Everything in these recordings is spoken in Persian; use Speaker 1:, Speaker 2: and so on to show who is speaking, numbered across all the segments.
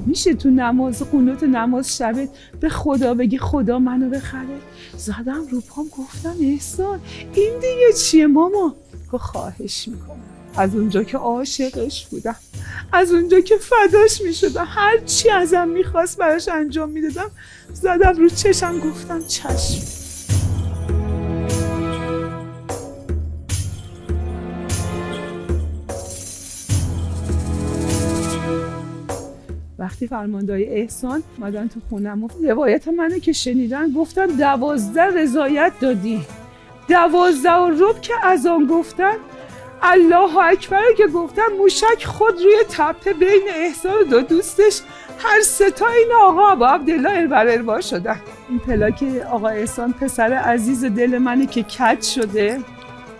Speaker 1: میشه تو نماز قنوت نماز شبت به خدا بگی خدا منو بخره؟ زدم رو پام گفتم احسان این دیگه چیه ماما؟ گفت خواهش میکنم. از اونجا که عاشقش بودم، از اونجا که فداش میشدم، هر چی ازم میخواست براش انجام میدادم. زدم رو چشم گفتم چشم. وقتی فرماندهای احسان اومدن تو خونم و روایت منو که شنیدن گفتن 12 رضایت دادی. 12 و ربع که اذان گفتن، الله اکبر که گفتن، موشک خود روی تپه بین احسان و دو دوستش هر سه تا این آقا با عبدالله اربا شدن. این پلاک آقا احسان پسر عزیز دل منه که کج شده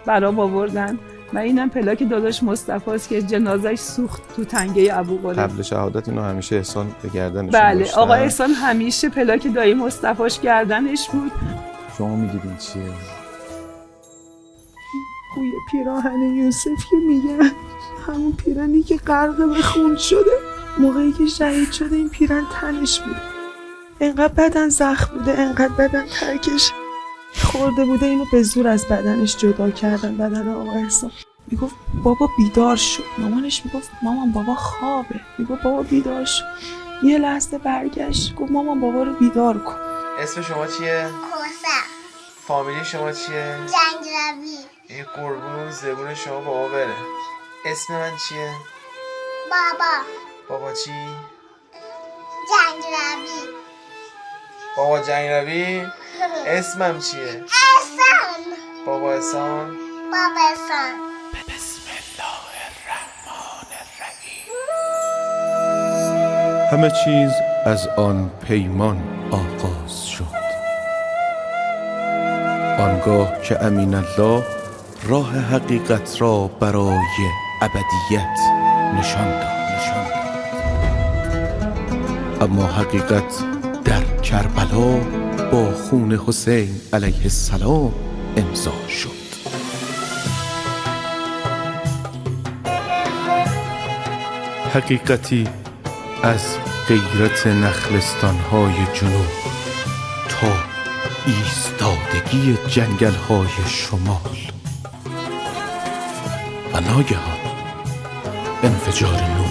Speaker 1: برام آوردن و اینم پلاک داداش مصطفی است که جنازش سوخت تو تنگه ابوقره.
Speaker 2: قبل شهادت اینو همیشه احسان به گردنش
Speaker 1: بله
Speaker 2: داشتن.
Speaker 1: آقا احسان همیشه پلاک دایی مصطفیش گردنش بود.
Speaker 2: شما میگید این چیه؟
Speaker 1: بوی پیراهن یوسف که میگن همون پیرانی که غرق به خون شده موقعی که شهید شده این پیرن تنش بود، انقدر بدن زخم بوده، انقدر بدن ترکش خورده بوده، اینو به زور از بدنش جدا کردن. بدن آقا احسان میگفت بابا بیدار شد، مامانش میگفت مامان بابا خوابه، میگفت بابا بیدار شد. یه لحظه برگشت گفت مامان بابا رو بیدار کن.
Speaker 3: اسم شما چیه؟
Speaker 4: کوثر.
Speaker 3: فامیلی شما چیه؟
Speaker 4: جنگلوی.
Speaker 3: این قربون زبون شما بابا بره. اسم من چیه؟
Speaker 4: بابا.
Speaker 3: بابا چی؟
Speaker 4: جنگلوی.
Speaker 3: بابا جنگلوی. اسمم چیه؟
Speaker 4: احسان.
Speaker 3: بابا احسان.
Speaker 4: بابا احسان.
Speaker 3: بسم الله الرحمن الرحیم.
Speaker 5: همه چیز از آن پیمان آغاز شد. آنگاه که امین الله راه حقیقت را برای ابدیت نشان داد. اما حقیقت در کربلا با خون حسین علیه السلام امضا شد. حقیقتی از غیرت نخلستان‌های جنوب تا ایستادگی جنگل‌های شمال و ناگهان انفجار نور.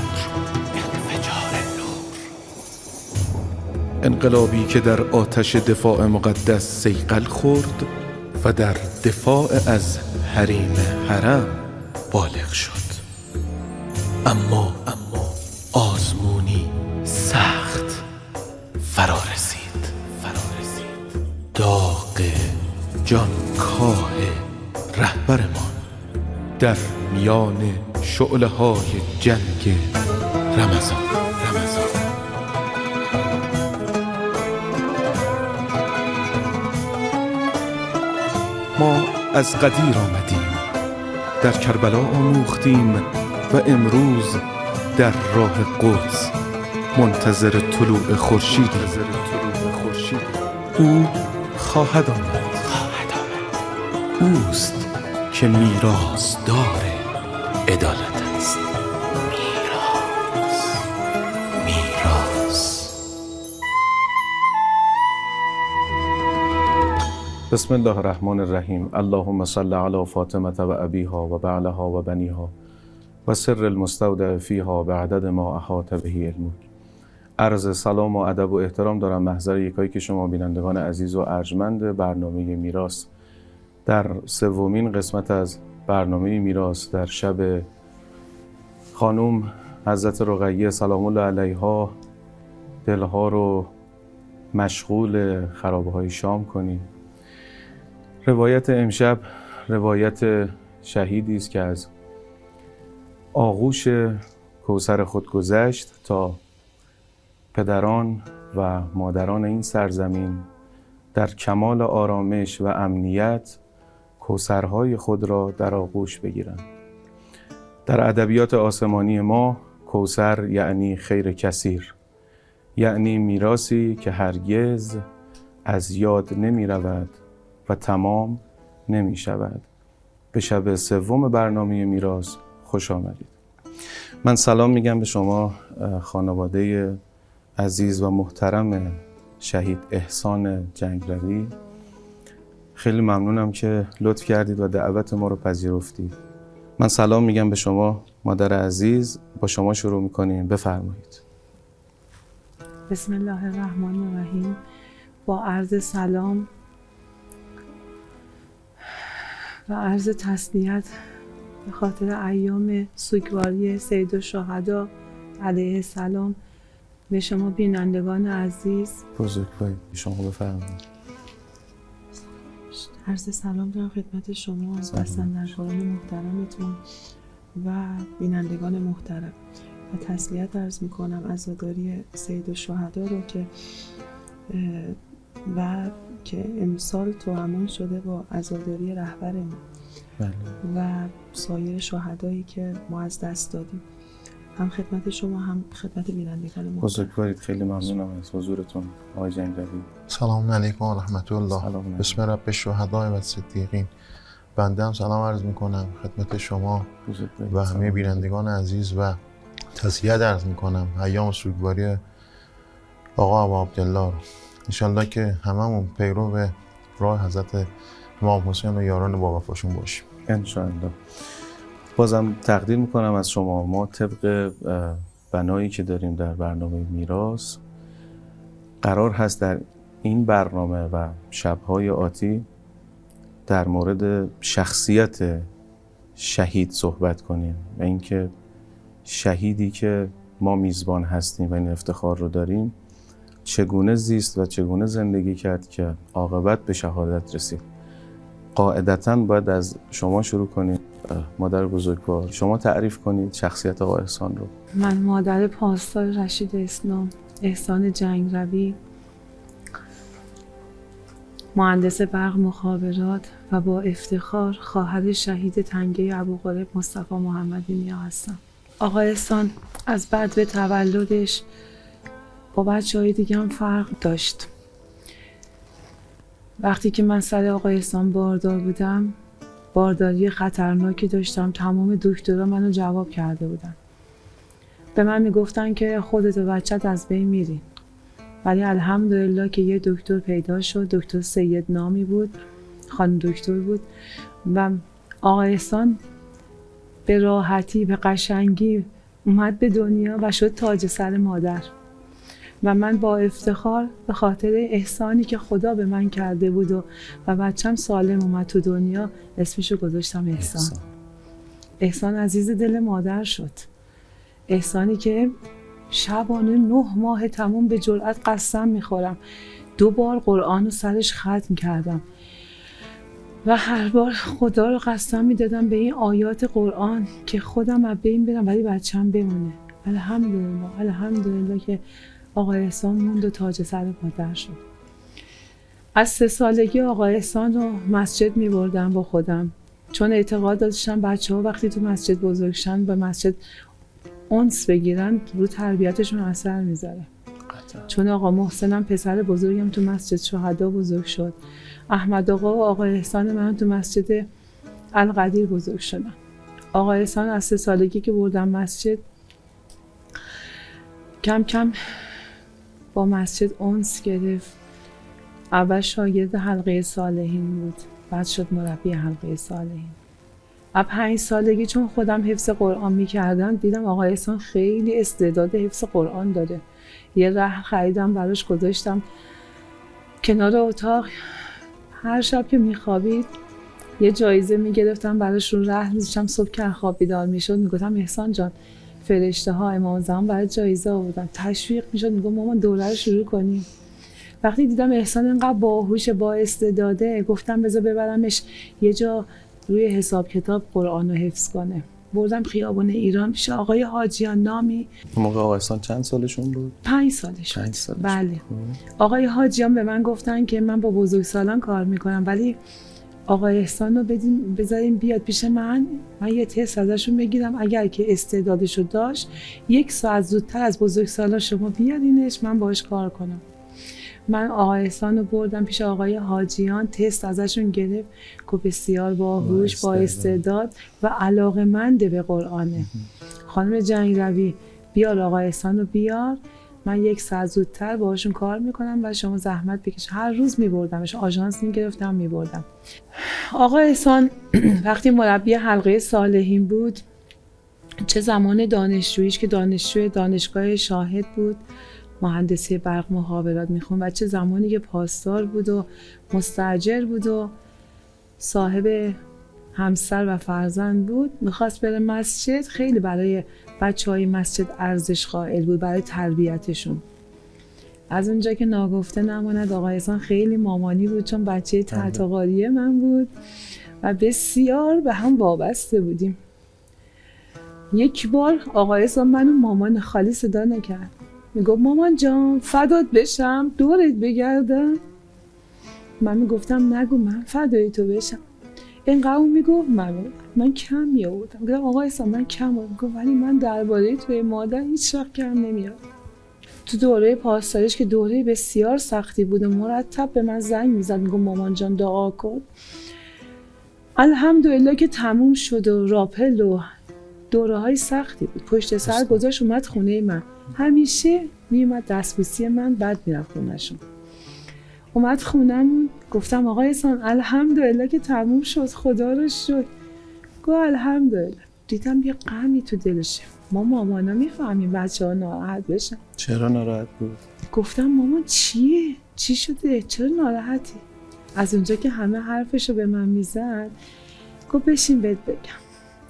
Speaker 5: انقلابی که در آتش دفاع مقدس صیقل خورد و در دفاع از حریم حرم بالغ شد. اما آزمونی سخت فرا رسید. داغ جانکاه رهبرمان در میان شعله‌های جنگ رمضان. ما از قدیر آمدیم، در کربلا آموختیم و امروز در راه قدس منتظر طلوع خورشید. او خواهد آمد. اوست که میراث‌دار عدالت است. میراث.
Speaker 2: بسم الله الرحمن الرحیم. اللهم صل علی فاطمه و ابیها و بعلها و بنیها و سر المستودع فیها بعدد ما احاط به علمک. عرض سلام و ادب و احترام دارم محضر یکایی که شما بینندگان عزیز و ارجمند برنامه میراث. در سومین قسمت از برنامه میراث در شب خانم حضرت رقیه سلام الله علیها دلها رو مشغول خرابه‌های شام کنیم. روایت امشب روایت شهیدی است که از آغوش کوثر خود گذشت تا پدران و مادران این سرزمین در کمال آرامش و امنیت کوثرهای خود را در آغوش بگیرند. در ادبیات آسمانی ما کوثر یعنی خیر کثیر، یعنی میراثی که هرگز از یاد نمی رود و تمام نمی شود. به شب سوم برنامه میراث خوش آمدید. من سلام میگم به شما خانواده عزیز و محترم شهید احسان جنگروی، خیلی ممنونم که لطف کردید و دعوت ما رو پذیرفتید. من سلام میگم به شما مادر عزیز، با شما شروع میکنیم، بفرمایید.
Speaker 1: بسم الله الرحمن الرحیم. با عرض سلام و عرض تسلیت به خاطر ایام سوگواری سید الشهدا علیه السلام به شما بینندگان عزیز
Speaker 2: بزرگوارید، شما بفرمایید.
Speaker 6: عرض سلام دارم خدمت شما بستندرکاران محترمتون و بینندگان محترم و تسلیت عرض میکنم عزاداری سید الشهدا رو که امسال توأمان شده با عزاداری رهبرمون
Speaker 2: بله.
Speaker 6: و سایر شهدایی که ما از دست دادیم، هم خدمت شما هم خدمت بینندگان محترم.
Speaker 2: بزرگوارید، خیلی ممنونم از حضورتون آقای جنگروی.
Speaker 7: سلام علیکم و رحمت الله.
Speaker 2: سلام علیکم.
Speaker 7: بسم رب الشهداء و الصدیقین. بنده هم سلام عرض میکنم خدمت شما
Speaker 2: بزرگوارید.
Speaker 7: و همه بینندگان عزیز و تسلیت عرض میکنم ایام سوگواری آقا ابا عبدالله رو. انشالله که هممون پیرو راه حضرت امام حسین و یاران با وفاشون باشیم
Speaker 2: انشاءالله. بازم تقدیر میکنم از شما. ما طبق بنایی که داریم در برنامه میراث، قرار هست در این برنامه و شب‌های آتی در مورد شخصیت شهید صحبت کنیم و اینکه شهیدی که ما میزبان هستیم و این افتخار رو داریم چگونه زیست و چگونه زندگی کرد که عاقبت به شهادت رسید. قاعدتاً باید از شما شروع کنید مادر بزرگوار. شما تعریف کنید شخصیت آقا احسان رو.
Speaker 1: من مادر پاسدار رشید اسلام احسان جنگروی، مهندس برق مخابرات و با افتخار خواهر شهید تنگه ابوغالب مصطفی محمدی نیا هستم. آقا احسان از بعد به تولدش با بچه‌های دیگه هم فرق داشت. وقتی که من سر آقا احسان باردار بودم، بارداری خطرناکی داشتم، تمام دکترها منو جواب کرده بودن. به من میگفتن که خودت و بچت از بین میری. ولی الحمدلله که یه دکتر پیدا شد، دکتر سید نامی بود، خانم دکتر بود و آقا احسان به راحتی به قشنگی اومد به دنیا و شد تاج سر مادر. و من با افتخار به خاطر احسانی که خدا به من کرده بود و بچم سالم اومد تو دنیا اسمشو گذاشتم احسان. احسان عزیز دل مادر شد. احسانی که شبانه 9 ماه تموم به جرئت قسم میخورم 2 بار قرآن رو سرش ختم کردم و هر بار خدا رو قسم میدادم به این آیات قرآن که خودم از بین برم ولی بچم بمونه. الحمدلله که آقا احسان موند و تاج سر مادر شد. از 3 سالگی آقا احسان رو مسجد می بردم با خودم، چون اعتقاد داشتم بچه‌ها وقتی تو مسجد بزرگ شن به مسجد انس بگیرن رو تربیتشون اثر میذاره. چون آقا محسنم پسر بزرگم تو مسجد شهدا بزرگ شد. احمد آقا و آقا احسان من تو مسجد القدیر بزرگ شدن. آقا احسان از 3 سالگی که بردم مسجد کم کم با مسجد انس گرفت. اول شاگرد حلقه صالحین بود، بعد شد مربی حلقه صالحین. از 5 سالگی چون خودم حفظ قرآن میکردم دیدم آقا احسان خیلی استعداد حفظ قرآن داره. یه رحل خریدم براش گذاشتم کنار اتاق، هر شب که میخوابید یه جایزه میگرفتم براش رو رحل میذاشتم. صبح که خواب بیدار میشد میگفتم احسان جان فرشته ها امام زمان برای جایزه آوردن. تشویق میشد، میگم مامان دوره رو شروع کنیم. وقتی دیدم احسان اینقدر باهوش با استعداده گفتم بذار ببرمش یه جا روی حساب کتاب قرآن رو حفظ کنه. بردم خیابون ایران پیش آقای حاجیان نامی.
Speaker 2: موقع آقا احسان چند سالشون بود؟
Speaker 1: 5 سالش.
Speaker 2: 5 سالش.
Speaker 1: بله. آقای حاجیان به من گفتن که من با بزرگسالان کار میکنم ولی آقا احسان رو بذاریم بیاد پیش من یه تست ازشون بگیرم، اگر که استعدادشو داشت 1 ساعت زودتر از بزرگسالا شما بیارینش من باهاش کار کنم. من آقا احسان رو بردم پیش آقای حاجیان، تست ازشون گرفت که بسیار باهوش با استعداد و علاقه‌مند به قرآنه. خانم جنگروی بیار آقا احسان رو بیار
Speaker 6: من 1 ساعت زودتر باهاشون کار میکنم و شما زحمت بکش. هر روز میبردمش، آژانس میگرفتم میبردم. آقا احسان وقتی مربی حلقه صالحین بود، چه زمان دانشجوییش که دانشجوی دانشگاه شاهد بود، مهندسی برق مخابرات میخوند، و چه زمانی که پاسدار بود و مستاجر بود و صاحب همسر و فرزند بود، میخواست بره مسجد. خیلی برای بچه‌های مسجد ارزش قائل بود، برای تربیتشون. از اونجا که ناگفته نماند آقا احسان خیلی مامانی بود، چون بچه تحت‌قاری من بود و بسیار به هم وابسته بودیم. یک بار آقا احسان منو مامان خالی صدا نکرد، میگفت مامان جان فدات بشم دورت بگردم. من میگفتم نگو من فدای تو بشم. اینقدر اون میگفت من کم میآوردم. میگم آقا احسان من کم آوردم. میگفت ولی من درباره توی مادر هیچ وقت کم نمیاد. تو دوره پاسداریش که دوره بسیار سختی بود و مرتب به من زنگ میزد، میگفت مامان جان دعا کن. الحمدلله که تموم شد و راپل و دوره های سختی بود. پشت سر گذاشت اومد خونه من. همیشه میومد دستبوسی من، بعد میرفت خونه‌شون. اومد خونه‌مون، گفتم آقا احسان الحمدلله که تموم شد، خدا رو شکر. گفت الحمدلله. دیدم یه غمی تو دلشه. ما مامانا میفهمیم بچه‌ها ناراحت بشن.
Speaker 2: چرا ناراحت بود؟
Speaker 6: گفتم مامان چیه؟ چی شده؟ چرا ناراحتی؟ از اونجا که همه حرفشو به من میزد، گفت بشین بهت بگم.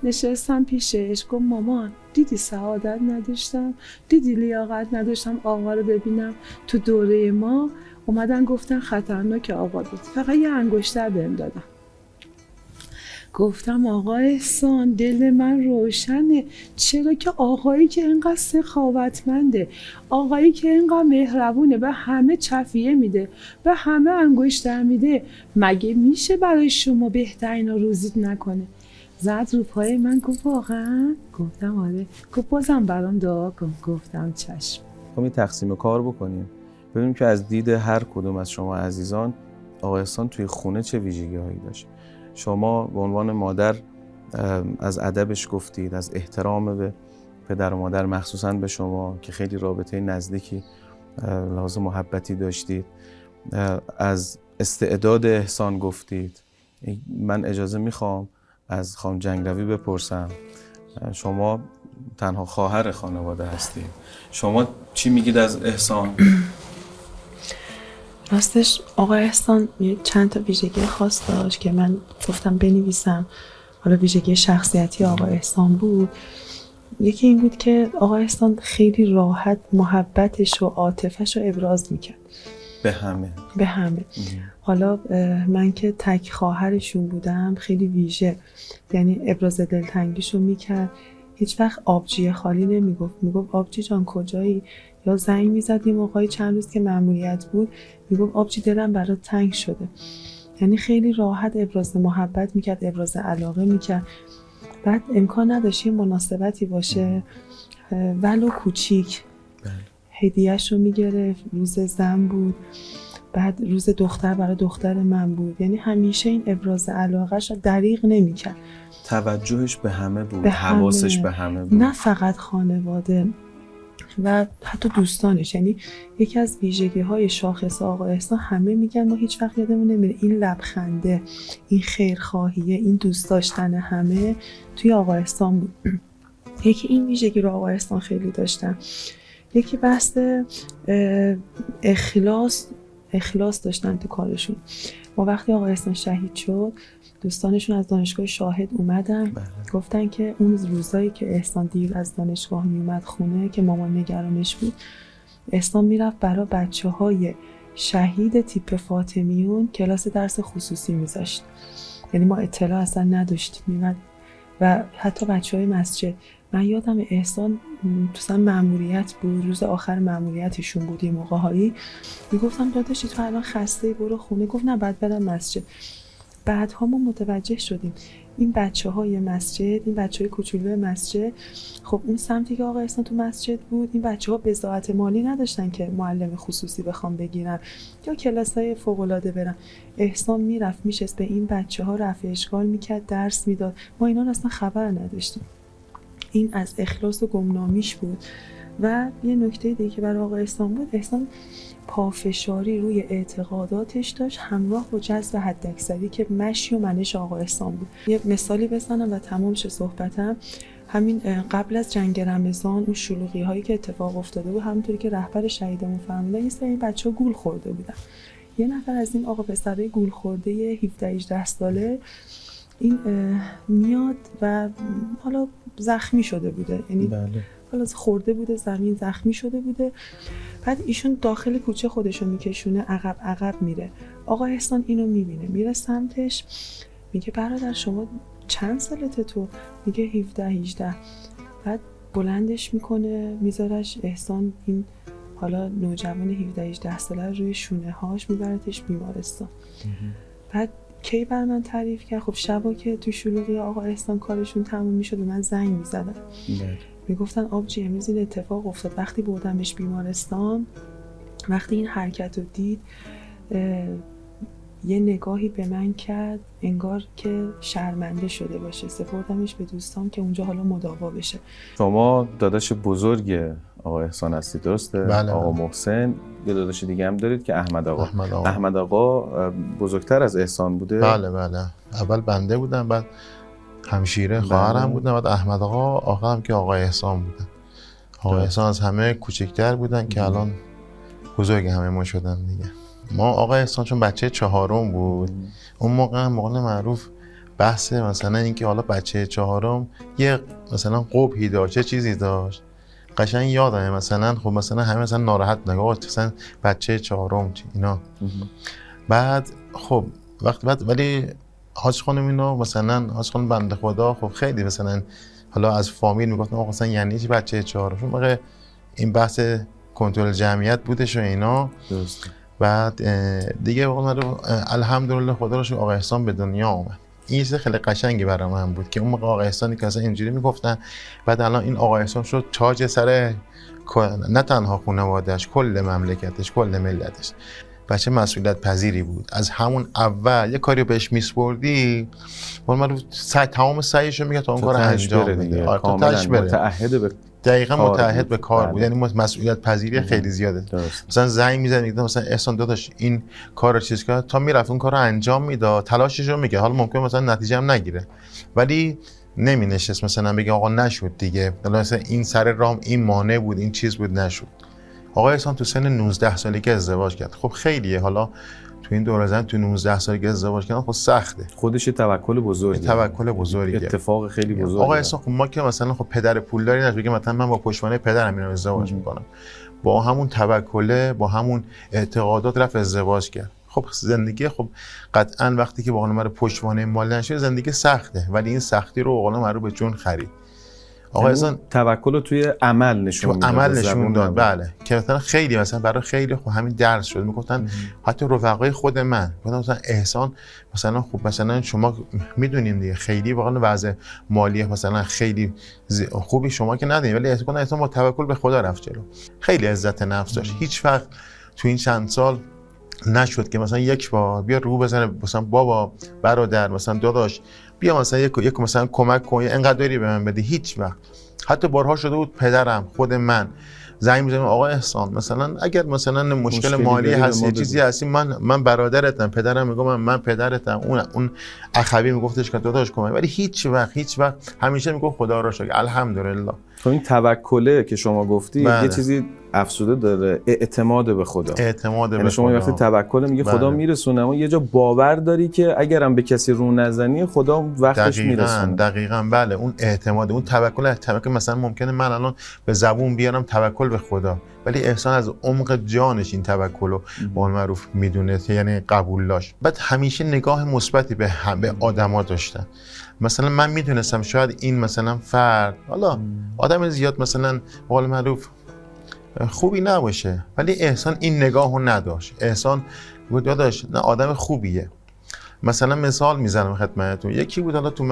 Speaker 6: نشستم پیشش، گفت مامان دیدی سعادت نداشتم؟ دیدی لیاقت نداشتم آقا رو ببینم؟ تو دوره ما اومدن گفتن خطرناک آقا بود، فقط یه انگشتر بهم دادم. گفتم آقا احسان دل من روشنه، چرا که آقایی که اینقدر سخاوتمنده، آقایی که اینقدر مهربونه، به همه چفیه میده، به همه انگشتر میده، مگه میشه برای شما بهترین رو روزیت نکنه؟ زد رو پای من، گفت واقعا؟ گفتم آره. گفت بازم برام دعا کن. گفتم چشم.
Speaker 2: ما تقسیم کار بکنیم ببینیم که از دید هر کدوم از شما عزیزان آقا احسان توی خونه چه ویژگی هایی داشت. شما به عنوان مادر از ادبش گفتید، از احترام به پدر و مادر مخصوصاً به شما که خیلی رابطه نزدیکی لحاظ محبتی داشتید، از استعداد احسان گفتید. من اجازه میخوام از خانم جنگروی بپرسم، شما تنها خواهر خانواده هستید، شما چی میگید از احسان؟
Speaker 6: راستش آقا احسان چند تا ویژگی خاص داشت که من گفتم بنویسم. حالا ویژگی شخصیتی آقا احسان بود. یکی این بود که آقا احسان خیلی راحت محبتش و عاطفش رو ابراز میکرد به همه. حالا من که تک خواهرشون بودم خیلی ویژه، یعنی ابراز دلتنگیشو میکرد. هیچ وقت آبجی خالی نمیگفت. میگفت آبجی جان کجایی؟ یا زنگ میزد یه موقعی چند روز که مأموریت بود، میگفت آبجی دلم برات تنگ شده. یعنی خیلی راحت ابراز محبت میکرد، ابراز علاقه میکرد. بعد امکان نداشت یه مناسبتی باشه ولو کوچیک هدیه‌اش رو میگرفت. روز زن بود، بعد روز دختر برای دختر من بود. یعنی همیشه این ابراز علاقه‌اش رو دریغ نمیکرد.
Speaker 2: توجهش به همه بود، حواسش به همه بود،
Speaker 6: نه فقط خانواده و حتی دوستانش. یعنی یکی از ویژگی‌های شاخص آقا احسان همه میگن ما هیچ وقت یادمون نمیره این لبخنده، این خیرخواهیه، این دوست داشتن همه توی آقا احسان بود. یکی این ویژگی رو آقا احسان خیلی داشتن. یکی بحث اخلاص داشتن تو کارشون. ما وقتی آقا احسان شهید شد، دوستانشون از دانشگاه شاهد اومدن. گفتن که اون روزایی که احسان دیر از دانشگاه میومد خونه که مامان نگرانش بود، احسان میرفت برای بچه‌های شهید تیپ فاطمیون کلاس درس خصوصی میذاشت. یعنی ما اطلاع اصلا نداشتیم. میومد و حتی بچه‌های مسجد. من یادم احسان تو مأموریت بود، روز آخر مأموریتشون بود، یه موقع‌هایی میگفتم داداشی تو الان خسته برو خونه. گفت نه بعد برم مسجد. بعدها ما متوجه شدیم این بچه‌های مسجد، این بچه‌های کوچولو مسجد، خب اون سمتی که آقا احسان تو مسجد بود، این بچه‌ها بضاعت مالی نداشتن که معلم خصوصی بخوام بگیرن یا کلاس‌های فوق‌العاده برن. احسان میرفت میشست به این بچه‌ها رفع اشکال میکرد، درس میداد. ما اینا اصلا خبر نداشتیم. این از اخلاص و گمنامیش بود و یه نکته دیگه که برای آقای احسان بود، احسان پافشاری روی اعتقاداتش داشت همراه با جذب حداکثری که مشی و منش آقا احسان بود. یه مثالی بزنم و تمام شه صحبتم. همین قبل از جنگ رمضان اون شلوغی هایی که اتفاق افتاده بود، همونطوری که رهبر شهیدمون فرمودن، یه سری بچه‌ها گول خورده بودن. یه نفر از این آقا پسرای گول خورده 17-18 ساله این میاد و حالا زخمی شده بوده، یعنی حالا خورده بوده زمین، زخمی شده بوده. بعد ایشون داخل کوچه خودشو میکشونه، عقب میره. آقا احسان اینو میبینه، میره سمتش، میگه برادر شما چند سالته تو؟ میگه 17-18. بعد بلندش میکنه، میذارش احسان این حالا نوجوان 17-18 ساله روی شونه هاش، میبرتش بیمارستان. بعد کی بر من تعریف کرد، خب شبا که تو شلوغی آقا احسان کارشون تموم میشد من زنگ میزدن، میگفتن آبجی امروز این اتفاق افتاد. وقتی بردمش بیمارستان، وقتی این حرکت رو دید، یه نگاهی به من کرد انگار که شرمنده شده باشه. سپردمش به دوستان که اونجا حالا مداوا بشه.
Speaker 2: شما داداش بزرگ آقا احسان هستی، درسته؟
Speaker 7: بله.
Speaker 2: آقا محسن، یه داداش دیگه هم دارید که احمد آقا.
Speaker 7: احمد
Speaker 2: احمد آقا بزرگتر از احسان بوده؟
Speaker 7: بله. اول بنده بودم، بعد همشیره خواهرم بودن، بعد احمد آقا آخرم که آقا احسان بودن. آقا احسان از همه کوچکتر بودن که الان بزرگ همه ما شدن دیگه. ما آقا احسان چون بچه چهارم بود، اون موقع معروف بحث مثلا اینکه حالا بچه چهارم یه مثلا قبحی داشت، چه چیزی داشت، قشنگ یادمه مثلا خب مثلا همه مثلا ناراحت بودن آقا مثلا بچه چهارم اینا. بعد خب بعد ولی حاج خانم اینا مثلا حاج خانم بنده خدا خب خیلی مثلا حالا از فامیل میگفتن آقا مثلا یعنی چی بچه چهارم، چون موقع این بحث کنترل جمعیت بودش و اینا.
Speaker 2: درست.
Speaker 7: بعد دیگه الحمدلله خدا رو شکر آقا احسان به دنیا اومد. این چیز خیلی قشنگی برای من بود که اون موقع آقا احسانی که اصلا اینجوری میگفتن، بعد الان این آقا احسان شد تاج سر نه تنها خانواده‌اش، کل مملکتش، کل ملتش. بچه مسئولیت پذیری بود. از همون اول یه کاری بهش میسپردی، من تمام سعیشو میگه تا اون کار انجام بده.
Speaker 2: کاملا متعهد به
Speaker 7: دقیقاً متعهد به کار بود. یعنی مسئولیت پذیری خیلی زیاده. مثلا زنگ میزنه میگه مثلا احسان داداش این کارو چیز کرد، تا میرفت اون کارو انجام میداد، تلاششو میگه. حالا ممکن مثلا نتیجه هم نگیره، ولی نمینشست مثلا بگه آقا نشد دیگه، مثلا این سر راه این مانع بود، این چیز بود نشد. آقا احسان تو سن 19 سالگی ازدواج کرد. خب خیلیه، حالا تو این دور زن تو 19 سالگی ازدواج کردن خب سخته.
Speaker 2: خودش توکل بزرگه. اتفاق خیلی بزرگه.
Speaker 7: آقا احسان خب ما که مثلا خب پدر پولداری نشه بگه مثلا من با پشتوانه پدرم میرم ازدواج میکنم، با همون توکله، با همون اعتقادات رفت ازدواج کرد. خب زندگی خب قطعا وقتی که با خانم پشتوانه مالی نشه زندگی سخته، ولی این سختی رو قانون معروف به جون خرید. آقا احسان
Speaker 2: توکل رو توی عمل نشون
Speaker 7: داد. بله که مثلا خیلی مثلا برای خیلی خب همین درس شد. میگفتن حتی رفقای خود من گفتن مثلا احسان مثلا خب مثلا شما میدونیم دیگه خیلی واقعا وضع مالی مثلا خیلی خوبی شما که ندارید، ولی احسان با توکل به خدا رفت جلو. خیلی عزت نفس داشت. هیچ وقت تو این چند سال نشد که مثلا یک بار بیا رو بزنه مثلا بابا برادر مثلا داداش بیا مثلا یک مثلا کمک کن، اینقدری به من بده. هیچ وقت. حتی بارها شده بود پدرم، خود من زنگ می‌زنم آقا احسان مثلا اگر مثلا مشکل مالی هست یه چیزی هستی من برادرتم. پدرم میگه من پدرتم. اون اخوی میگفتش که داداش کمک، ولی هیچ وقت همیشه میگه خدا را شکر الحمدلله.
Speaker 2: تو این توکله که شما گفتی یه چیزی افسوده داره، اعتماد به خدا.
Speaker 7: به
Speaker 2: شما وقتی توکل میگه خدا میرسونه، اما یه جا باور داری که اگرم به کسی رو نزنی خدا وقتش میرسونه.
Speaker 7: دقیقاً بله. اون اعتماد، اون توکل مثلا ممکنه من الان به زبون بیارم توکل به خدا، ولی احسان از عمق جانش این توکل رو با معروف میدونه، یعنی قبول داشت. بعد همیشه نگاه مثبتی به آدما داشتن. مثلا من میدونستم شاید این مثلا فرد حالا آدم زیاد مثلا قول معروف خوبی نباشه، ولی احسان این نگاهو نداشت. احسان گفت داداش نه آدم خوبیه. مثلا مثال میزنم خدمتتون، یکی بود حالا تو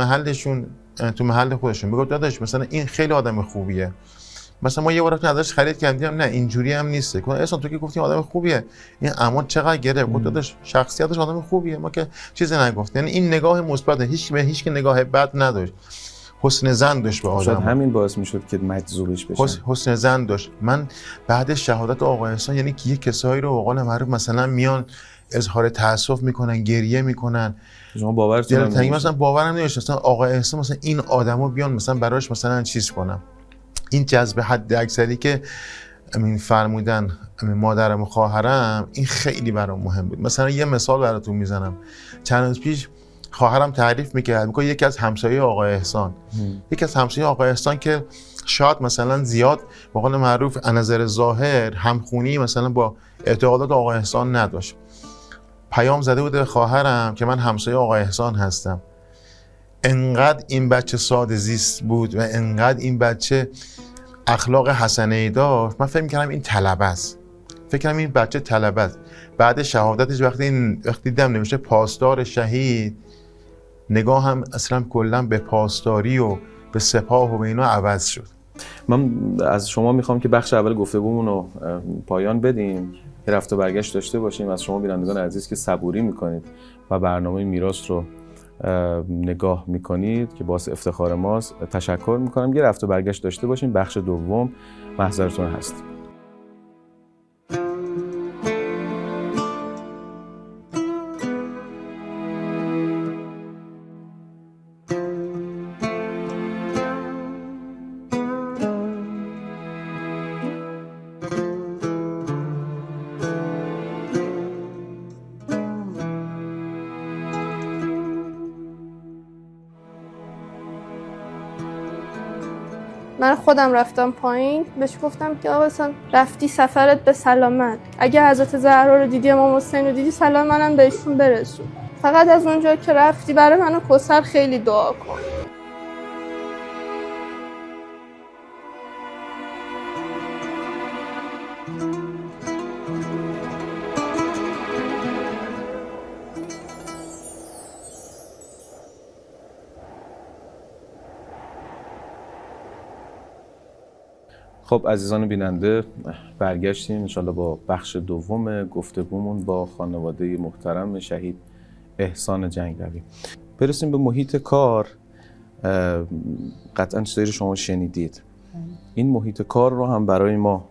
Speaker 7: محل خودشون میگفت داداش مثلا این خیلی آدم خوبیه. مثلا ما یه بار رفتیم ازش خرید کردیم، نه اینجوری هم نیسته. گفتم احسان تو که گفتی آدم خوبیه، این اما چقدر گره. گفت داداش شخصیتش آدم خوبیه، ما که چیزی نگفت. یعنی این نگاه مثبت، هیچ که نگاه بد نداشت. حسن زن داشت به
Speaker 2: شاید
Speaker 7: آدم،
Speaker 2: همین باعث میشد که مجذوبش بشن.
Speaker 7: حسن زن داشت. من بعد شهادت آقا احسان، یعنی که یه کسایی رو به قول معروف مثلا میان اظهار تأسف میکنن، گریه میکنن،
Speaker 2: شما باورتون
Speaker 7: دلتنگی، مثلا باورم نمیشه مثلا آقا احسان مثلا این آدمو بیان مثلا براش مثلا چیز کنم. این جذب حد اکثری که امین فرمودن مادرم و خواهرم، این خیلی برام مهم بود. مثلا یه مثال براتون میزنم. چند روز پیش خواهرم تعریف میکرد، میگه یکی از همسایه آقا احسان، یکی از همسایه آقا احسان که شاید مثلا زیاد به قول معروف از نظر ظاهر همخونی مثلا با اعتقادات آقا احسان نداشت، پیام زده بود به خواهرم که من همسایه آقا احسان هستم. انقدر این بچه ساده زیست بود و انقدر این بچه اخلاق حسنه‌ای داشت، من فکر می‌کردم این طلبه است، فکر کنم این بچه طلبه است. بعد شهادتش وقتی دیدم نوشته پاسدار شهید، نگاهم اصلا کلا به پاسداری و به سپاه و به اینا عوض شد.
Speaker 2: من از شما میخوام که بخش اول گفتگومون رو پایان بدیم، یه رفت و برگشت داشته باشیم. از شما بینندگان عزیز که صبوری میکنید و برنامه میراث رو نگاه میکنید که باعث افتخار ماست تشکر میکنم. یه رفت و برگشت داشته باشیم، بخش دوم محضرتون هست.
Speaker 8: من خودم رفتم پایین، بهش گفتم که آقا اصلا رفتی سفرت به سلامت، اگه حضرت زهرا رو دیدی، امام حسین رو دیدی، سلام منم بهشون برسون. فقط از اونجا که رفتی برای من و کوثر خیلی دعا کن.
Speaker 2: خب عزیزان بیننده، برگشتیم انشالله با بخش دوم گفتگومون با خانواده محترم شهید احسان جنگلوی. برسیم به محیط کار. قطعا چیزایی رو شما شنیدید، این محیط کار رو هم برای ما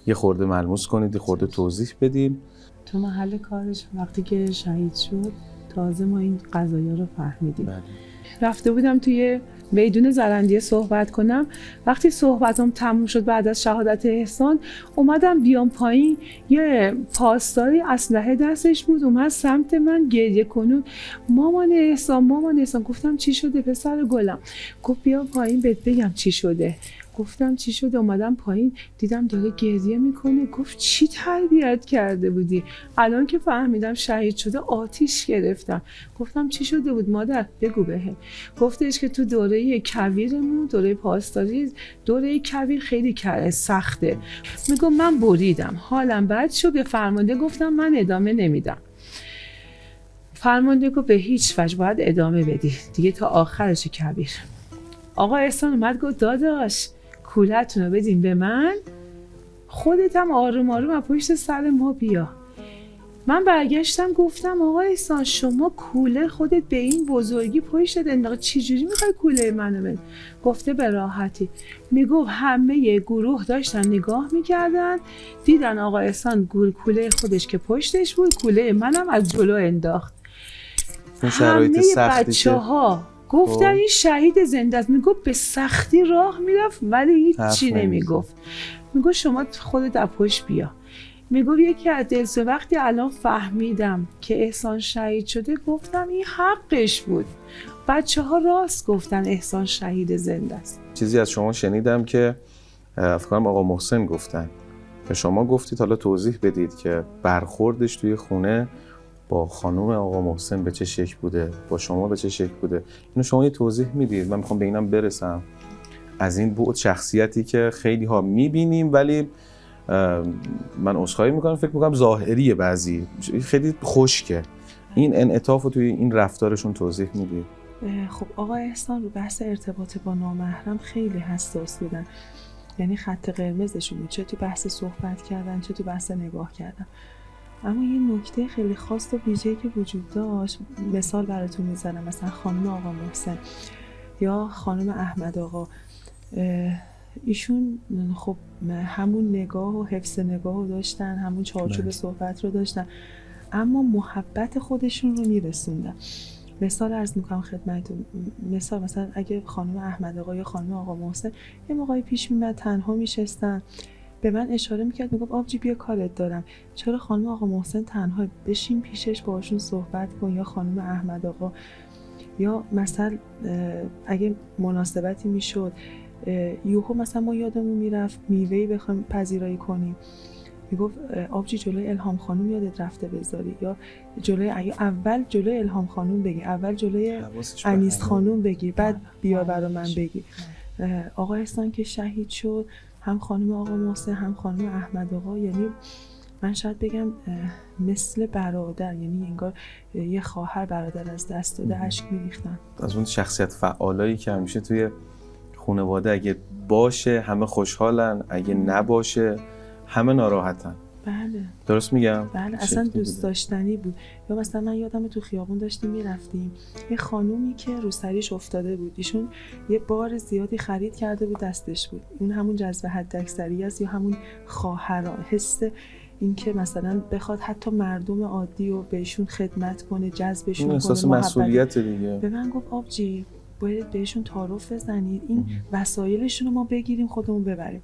Speaker 2: یه خورده ملموس کنید، یه خورده توضیح بدیم.
Speaker 6: تو محل کارش وقتی که شهید شد تازه ما این قضایا رو فهمیدیم.
Speaker 2: بله.
Speaker 6: رفته بودم توی میدون زرندیه صحبت کنم. وقتی صحبتم تموم شد بعد از شهادت احسان، اومدم بیام پایین، یه پاسداری اسلحه دستش بود، اومد سمت من گریه کنون، مامان احسان. گفتم چی شده پسر گلم؟ گفت بیا پایین بهت بگم چی شده. گفتم چی شده؟ اومدم پایین دیدم داره گریه میکنه. گفت چی تربیت کرده بودی؟ الان که فهمیدم شهید شده آتیش گرفتم. گفتم چی شده بود مادر؟ بگو بهم. گفتش که تو دوره کویرمون، دوره پاسداری، دوره کویر خیلی سخته. میگم من بریدم، حالم بد شد، به فرمانده گفتم من ادامه نمیدم. فرمانده گفت به هیچ وجه باید ادامه بدی دیگه تا آخرش کویر. آقا احسان اومد گفت داداش کولتون رو بدین به من، خودت هم آروم آروم از پشت سر ما بیا. من برگشتم گفتم آقا احسان شما کوله خودت به این بزرگی پشتت انداختی، چجوری میخوای کوله منو بدی؟ گفته به راحتی. میگفت همه گروه داشتن نگاه میکردن، دیدن آقا احسان کوله خودش که پشتش بود، کوله منم از جلو انداخت. همه بچه‌ها گفتن این شهید زنده است. میگفت به سختی راه میرفت ولی هیچی نمیگفت. میگفت شما خودت از پشت بیا. میگفت یکی از دلسوز وقتی الان فهمیدم که احسان شهید شده گفتم این حقش بود. بچه‌ها راست گفتن احسان شهید زنده است.
Speaker 2: چیزی از شما شنیدم که فکر کنم آقا محسن گفتن و شما گفتید، حالا توضیح بدید که برخوردش توی خونه با خانم آقا محسن به چه شکل بوده، با شما به چه شکل بوده. اینو شما یه توضیح میدید؟ من میخوام به اینم برسم، از این بعد شخصیتی که خیلی ها میبینیم ولی من عذرخواهی میکنم فکر میکنم ظاهریه، بعضی خیلی خشکه. این انعطاف رو توی این رفتارشون توضیح میدید؟
Speaker 6: خب آقا احسان رو بحث ارتباط با نامحرم خیلی حساس بودن، یعنی خط قرمزشون بود، چه تو بحث صحبت کردن چه تو بحث نگاه کردن. اما یه نکته خیلی خاص و ویژه‌ای که وجود داشت، مثال براتون میزنم. مثلا خانم آقا محسن یا خانم احمد آقا. ایشون خب همون نگاه و حفظ نگاه رو داشتن، همون چارچوب صحبت رو داشتن، اما محبت خودشون رو میرسوندن. مثال عرض میکنم خدمتتون، مثلا اگه خانم احمد آقا یا خانم آقا محسن یه موقعی پیش میمد تنها میشستن، به من اشاره میکرد، میگفت آبجی بیا کارت دارم. چرا خانم آقا محسن تنها؟ بشین پیشش باشون صحبت کن. یا خانم احمد آقا، یا مثلا اگه مناسبتی میشد یوهو مثلا ما یادمون میرفت میوهی بخوایم پذیرایی کنیم، میگفت آبجی جلوی الهام خانم یادت رفته بذاری، یا اول جلوی الهام خانم بگی، اول جلوی انیس خانم بگی، بعد بیا برا من بگی. آقا احسان که شهید شد، هم خانم آقا محسن هم خانم احمد آقا، یعنی من شاید بگم مثل برادر، یعنی انگار یه خواهر برادر از دست داده اشک میریختن.
Speaker 2: از اون شخصیت فعالایی که همیشه توی خانواده اگه باشه همه خوشحالن، اگه نباشه همه ناراحتن.
Speaker 6: بله
Speaker 2: درست میگم؟
Speaker 6: بله اصلا دوست داشتنی بود. یا مثلا من یادم تو خیابون داشتیم میرفتیم، یه خانومی که رو سریش افتاده بود، ایشون یه بار زیادی خرید کرده بود دستش بود، اون همون جذب حداکثری است، یا همون خواهران، حس این که مثلا بخواد حتی مردم عادی رو بهشون خدمت کنه، جذبشون کنه،
Speaker 2: احساس مسئولیت دیگه.
Speaker 6: به من گفت آبجی باید بهشون تعارف بزنید، این وسایلشون رو ما بگیریم خودمون ببریم.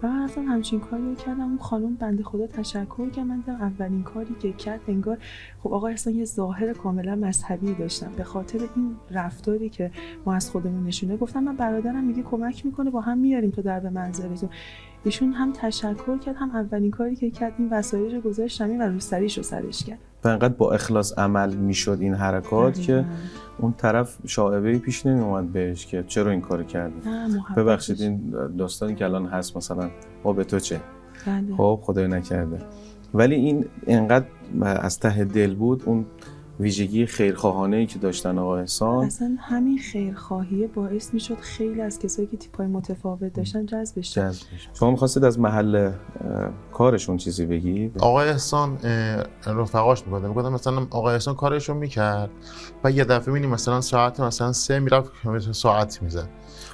Speaker 6: و من رفتم همچین کاری رو کردم. اون خانم بنده خدا تشکر کرد، من دیدم اولین کاری که کرد انگار خب آقا اصلا یه ظاهر کاملا مذهبی داشتم، به خاطر این رفتاری که ما از خودمون نشونه. گفتم من برادرم میگه کمک میکنه با هم میاریم تو در به منزلتون. ایشون هم تشکر کرد، هم اولین کاری که کرد این وسایل رو گذاشت زمین و روسریش رو سرش کرد.
Speaker 2: و انقدر با اخلاص عمل میشد این حرکات که اون طرف شائبه‌ای پیش نمیومد بهش که چرا این کارو کردی. ببخشید این داستانی که الان هست مثلا ما به تو چه، خب خدای نکرده، ولی این انقدر از ته دل بود، اون ویژگی خیرخواهانه‌ای که داشتن آقا احسان.
Speaker 6: اصلا همین خیرخواهی باعث میشد خیلی از کسایی که تیپای متفاوت داشتن جذب بشن.
Speaker 2: شما می‌خواستید از محل کارشون چیزی بگید؟
Speaker 7: آقا احسان رفقاش میگفتم مثلا آقا احسان کارشو میکرد و یه دفعه می‌بینی مثلا ساعت مثلا 3 میرفت ساعت میزد،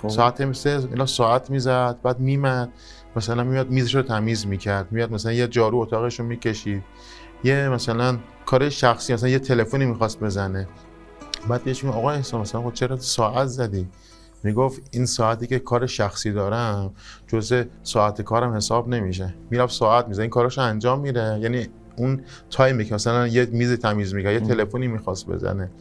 Speaker 7: ساعت 3 اینا ساعت میزد، بعد میمد مثلا میاد میزش رو تمیز میکرد، میاد مثلا یه جارو اتاقش رو میکشید، یه مثلا کار شخصی مثلا یه تلفنی میخواست بزنه، بعد بهش میگم آقا احسان مثلا خب چرا ساعت زدی؟ میگفت این ساعتی که کار شخصی دارم جزء ساعت کارم حساب نمیشه. میرفت ساعت میزنه، این کاراشو انجام میره، یعنی اون تایمی که مثلا یه میز تمیز میکنه، یه تلفنی میخواست بزنه،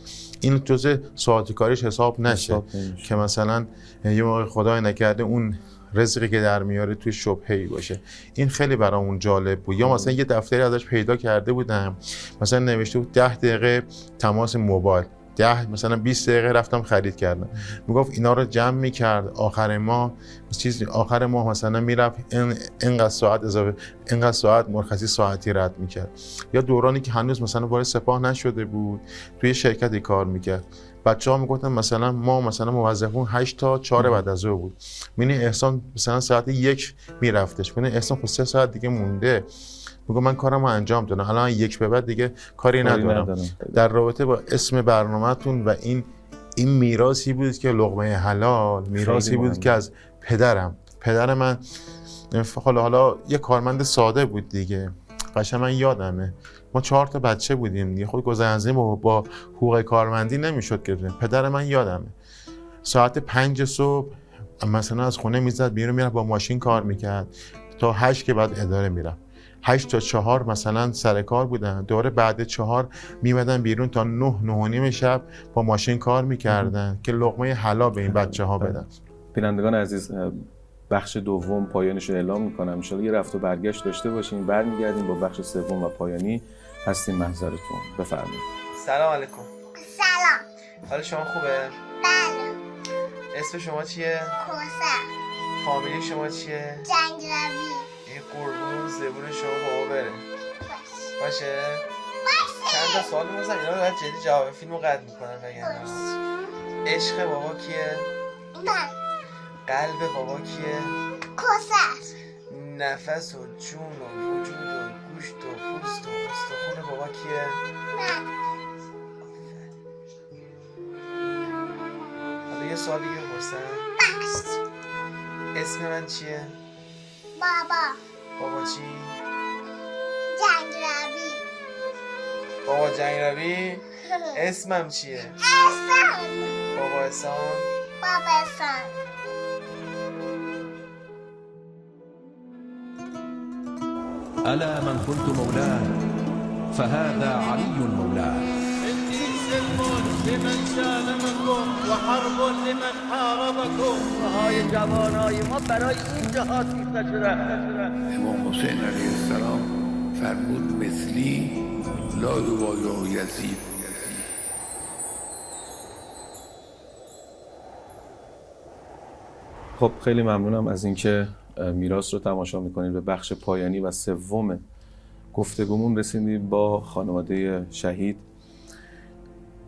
Speaker 7: این جزء ساعت کاریش حساب نشه که مثلا یه موقع خدای نکرده اون رزقی که در میاره توی شبهه‌ای باشه. این خیلی برامون جالب بود. یا مثلا یه دفتری ازش پیدا کرده بودم، مثلا نوشته بود 10 دقیقه تماس موبایل، 10 مثلا 20 دقیقه رفتم خرید کردم. میگفت اینا رو جمع میکرد، آخر ماه مثلا میرفت اینقدر ساعت اضافه، اینقدر ساعت مرخصی ساعتی رد میکرد. یا دورانی که هنوز مثلا وارد سپاه نشده بود، توی شرکتی کار میکرد، بچه‌ها میگفتن مثلا ما مثلا موظفون 8 تا 4 بعد از ظهر بود، می‌بینی احسان مثلا ساعت 1 میرفتش، می‌بینی احسان خب 3 ساعت دیگه مونده، میگم من کارمو انجام دادم، الان 1 به بعد دیگه کاری ندارم. در رابطه با اسم برنامه‌تون و این میراثی بود که لقمه حلال، میراثی بود که از پدر من حالا یه کارمند ساده بود دیگه، قشنگ من یادمه ما 4 تا بچه بودیم دیگه، خود گذرنزی با حقوق کارمندی نمیشد که پدر من یادمه ساعت 5 صبح مثلا از خونه میزد بیرون میرفت با ماشین کار میکرد تا 8 که بعد اداره میرفت، 8 تا 4 مثلا سر کار بودن، دوره بعد 4 میمدن بیرون تا 9 شب با ماشین کار میکردن که لقمه حلال به این بچه ها بدن.
Speaker 2: بینندگان عزیز، بخش دوم پایانش رو اعلام میکنم، ان شاءالله یه رفت و برگشت داشته باشیم، برمیگردیم با بخش سوم و پایانی. هستیم محضرتون، بفرمایید.
Speaker 3: سلام علیکم.
Speaker 4: سلام.
Speaker 3: حال شما خوبه؟
Speaker 4: بله.
Speaker 3: اسم شما چیه؟
Speaker 4: کوثر.
Speaker 3: فامیلی شما چیه؟
Speaker 4: جنگلوی.
Speaker 3: این قربون زبون شما بابا بره. باشه؟
Speaker 4: باشه.
Speaker 3: چند تا سوال می‌پرسم، اینا رو باید جدی جواب فیلمو قطع میکنم وگرنه. عشق بابا کیه؟
Speaker 4: من.
Speaker 3: قلب بابا کیه؟
Speaker 4: کوثر.
Speaker 3: نفس و جون و وجود و گوشت و پوست و استخون بابا کیه؟
Speaker 4: من.
Speaker 3: حالا یه سوالی بپرسم؟
Speaker 4: باش.
Speaker 3: اسم من چیه؟
Speaker 4: بابا.
Speaker 3: بابا چی؟
Speaker 4: جنگربی.
Speaker 3: بابا جنگربی؟ اسمم چیه؟
Speaker 4: احسان.
Speaker 3: بابا احسان؟
Speaker 4: بابا احسان.
Speaker 9: ألا من كنت مولاه فهذا علي مولاه.
Speaker 10: سلم لمن سالمكم و حرب لمن حاربكم. پاهای جوانای ما برای این جهاد ریخته شده.
Speaker 11: امام حسین علیه السلام فرمود مثلی لا یبایع یزید.
Speaker 2: خب خیلی ممنونم از اینکه میراث رو تماشا میکنید. به بخش پایانی و سوم گفتگومون رسیدیم با خانواده شهید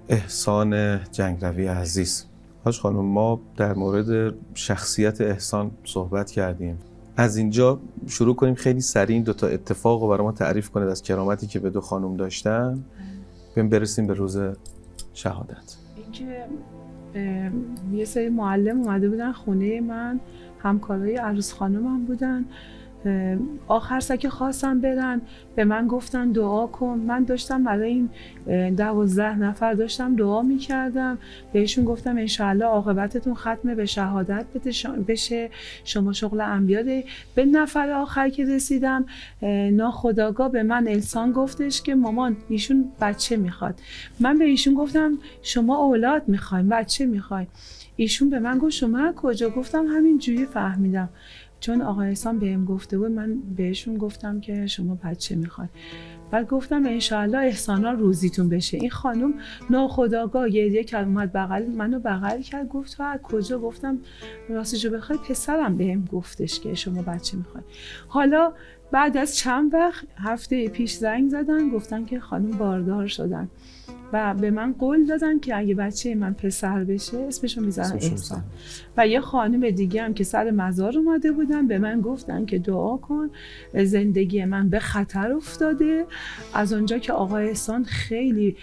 Speaker 2: احسان جنگروی عزیز. حاج خانم، ما در مورد شخصیت احسان صحبت کردیم. از اینجا شروع کنیم خیلی سریع این دوتا اتفاق رو برای ما تعریف کنید از کرامتی که به دو خانم داشتن، برسیم به روز شهادت.
Speaker 6: اینکه یه سری معلم اومده بودن خونه من، همکارای عروس خانمم بودن. آخر سر که خواستم برن به من گفتن دعا کن. من داشتم برای این 12 نفر داشتم دعا میکردم. بهشون گفتم انشاءالله عاقبتتون ختم به شهادت بشه، شما شغل انبیا دارید. به نفر آخر که رسیدم ناخودآگاه به من احسان گفتش که مامان ایشون بچه میخواد. من به ایشون گفتم شما اولاد میخواین، بچه میخواین. ایشون به من گفت شما کجا؟ گفتم همین جوری فهمیدم، چون آقای احسان بهم گفته بود. من بهشون گفتم که شما بچه میخواین. بعد گفتم انشاءالله احسانا روزیتون بشه. این خانم ناخودآگاه گریه کرد، اومد منو بغل کرد، گفت تو از کجا؟ گفتم راستشو بخوای پسرم بهم گفتش که شما بچه میخواین. حالا بعد از چند وقت هفته پیش زنگ زدن گفتن که خانم باردار شدن و به من قول دادن که اگه بچه من پسر بشه اسمشو میذارن احسان. و یه خانم دیگه هم که سر مزار اومده بودن به من گفتن که دعا کن، زندگی من به خطر افتاده. از اونجا که آقای احسان خیلی